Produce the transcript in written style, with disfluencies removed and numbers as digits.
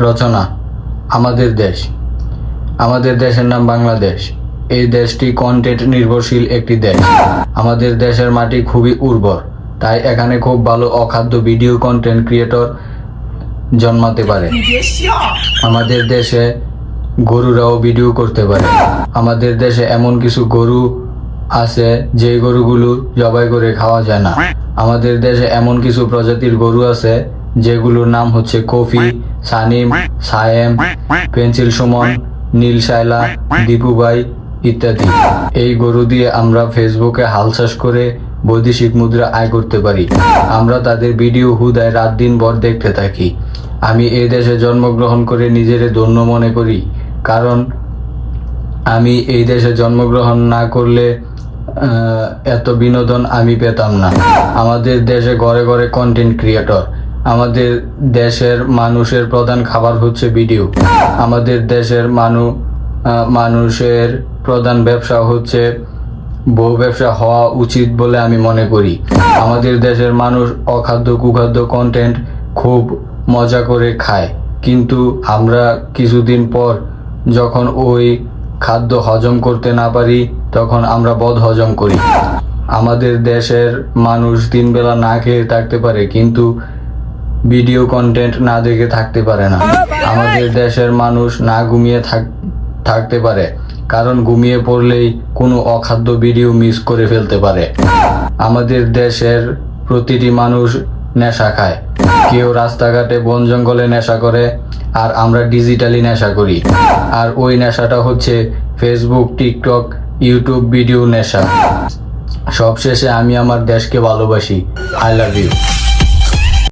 রচনা। আমাদের দেশ। আমাদের দেশের নাম বাংলাদেশ। এই দেশটি কন্টেন্ট নির্ভরশীল একটি দেশ। আমাদের দেশের মাটি খুবই উর্বর, তাই এখানে খুব ভালো অখাদ্য ভিডিও কন্টেন্ট ক্রিয়েটর জন্মাতে পারে। আমাদের দেশে গরুরাও ভিডিও করতে পারে। আমাদের দেশে এমন কিছু গরু আছে যে গরুগুলো জবাই করে খাওয়া যায় না। আমাদের দেশে এমন কিছু প্রজাতির গরু আছে যেগুলোর নাম হচ্ছে কফি, সানিম, সায়েম, পেন্সিল সুমন, নীল শায়লা, দীপুভাই ইত্যাদি। এই গরু দিয়ে আমরা ফেসবুকে হাল চাষ করে বৈদেশিক মুদ্রা আয় করতে পারি। আমরা তাদের ভিডিও হুদায় রাত দিন ভর দেখতে থাকি। আমি এই দেশে জন্মগ্রহণ করে নিজেরে ধন্য মনে করি, কারণ আমি এই দেশে জন্মগ্রহণ না করলে এত বিনোদন আমি পেতাম না। আমাদের দেশে ঘরে ঘরে কন্টেন্ট ক্রিয়েটর। আমাদের দেশের মানুষের প্রধান খাবার হচ্ছে ভিডিও। আমাদের দেশের মানুষের প্রধান ব্যবসা হচ্ছে বউ ব্যবসা হওয়া উচিত বলে আমি মনে করি। আমাদের দেশের মানুষ অখাদ্য কুখাদ্য কন্টেন্ট খুব মজা করে খায়, কিন্তু আমরা কিছুদিন পর যখন ওই খাদ্য হজম করতে না পারি তখন আমরা বদ হজম করি। আমাদের দেশের মানুষ 3 বেলা না খেয়ে থাকতে পারে, কিন্তু ভিডিও কন্টেন্ট না দেখে থাকতে পারে না। আমাদের দেশের মানুষ না ঘুমিয়ে থাকতে পারে, কারণ ঘুমিয়ে পড়লেই কোনো অখাদ্য ভিডিও মিস করে ফেলতে পারে। আমাদের দেশের প্রতিটি মানুষ নেশা খায়। কেউ রাস্তাঘাটে বন জঙ্গলে নেশা করে, আর আমরা ডিজিটালি নেশা করি। আর ওই নেশাটা হচ্ছে ফেসবুক, টিকটক, ইউটিউব ভিডিও নেশা। সবশেষে আমি আমার দেশকে ভালোবাসি। I love you.